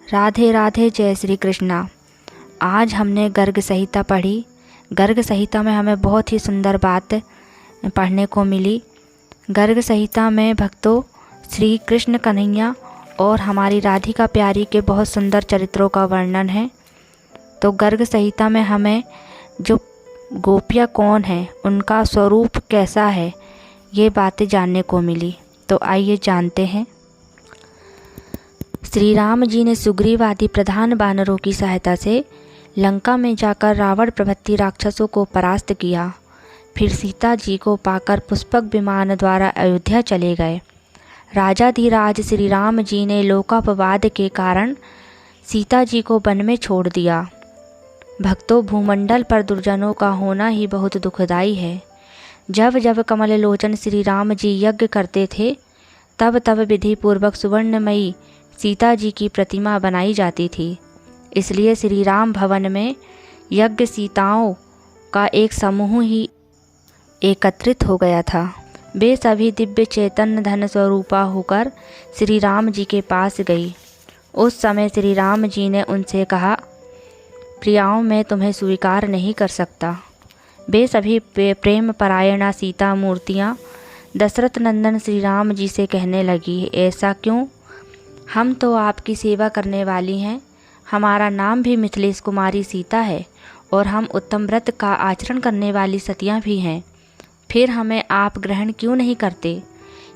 राधे राधे, जय श्री कृष्णा। आज हमने गर्ग संहिता पढ़ी। गर्ग संहिता में हमें बहुत ही सुंदर बात पढ़ने को मिली। गर्ग संहिता में भक्तों श्री कृष्ण कन्हैया और हमारी राधिका प्यारी के बहुत सुंदर चरित्रों का वर्णन है। तो गर्ग संहिता में हमें जो गोपियाँ कौन हैं, उनका स्वरूप कैसा है, ये बातें जानने को मिली। तो आइए जानते हैं। श्री राम जी ने सुग्रीव आदि प्रधान वानरों की सहायता से लंका में जाकर रावण प्रभृति राक्षसों को परास्त किया। फिर सीता जी को पाकर पुष्पक विमान द्वारा अयोध्या चले गए। राजाधिराज श्री राम जी ने लोकापवाद के कारण सीता जी को वन में छोड़ दिया। भक्तों, भूमंडल पर दुर्जनों का होना ही बहुत दुखदाई है। जब जब कमललोचन श्री राम जी यज्ञ करते थे, तब तब विधि पूर्वक सुवर्णमयी सीता जी की प्रतिमा बनाई जाती थी। इसलिए श्री राम भवन में यज्ञ सीताओं का एक समूह ही एकत्रित हो गया था। वे सभी दिव्य चैतन्य धन स्वरूपा होकर श्री राम जी के पास गई। उस समय श्री राम जी ने उनसे कहा, प्रियाओं, मैं तुम्हें स्वीकार नहीं कर सकता। वे सभी प्रेम परायणा सीता मूर्तियाँ दशरथ नंदन श्री राम जी से कहने लगी, ऐसा क्यों? हम तो आपकी सेवा करने वाली हैं। हमारा नाम भी मिथिलेश कुमारी सीता है और हम उत्तम व्रत का आचरण करने वाली सतियाँ भी हैं। फिर हमें आप ग्रहण क्यों नहीं करते?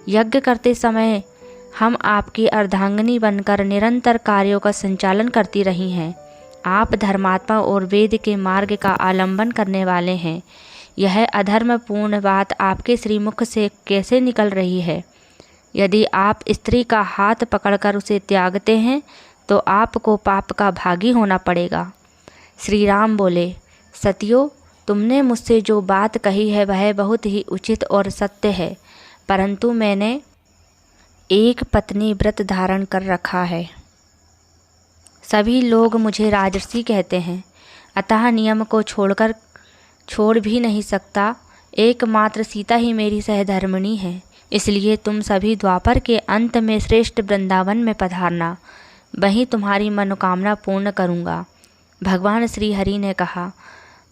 यज्ञ करते समय हम आपकी अर्धांगिनी बनकर निरंतर कार्यों का संचालन करती रही हैं। आप धर्मात्मा और वेद के मार्ग का आलंबन करने वाले हैं। यह अधर्मपूर्ण बात आपके श्रीमुख से कैसे निकल रही है? यदि आप स्त्री का हाथ पकड़कर उसे त्यागते हैं तो आपको पाप का भागी होना पड़ेगा। श्री राम बोले, सतियों, तुमने मुझसे जो बात कही है वह बहुत ही उचित और सत्य है, परंतु मैंने एक पत्नी व्रत धारण कर रखा है। सभी लोग मुझे राजर्षि कहते हैं, अतः नियम को छोड़ भी नहीं सकता। एकमात्र सीता ही मेरी सहधर्मिणी है। इसलिए तुम सभी द्वापर के अंत में श्रेष्ठ वृंदावन में पधारना, वहीं तुम्हारी मनोकामना पूर्ण करूँगा। भगवान श्री हरि ने कहा,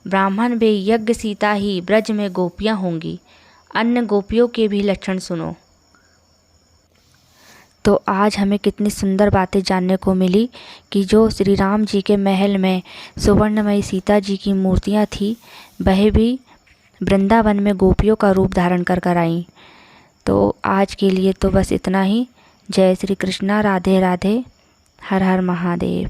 ब्राह्मण वे यज्ञ सीता ही ब्रज में गोपियाँ होंगी। अन्य गोपियों के भी लक्षण सुनो। तो आज हमें कितनी सुंदर बातें जानने को मिली कि जो श्री राम जी के महल में सुवर्णमयी सीता जी की मूर्तियाँ थी, वह भी वृंदावन में गोपियों का रूप धारण कर आईं। तो आज के लिए तो बस इतना ही। जय श्री कृष्णा, राधे राधे, हर हर महादेव।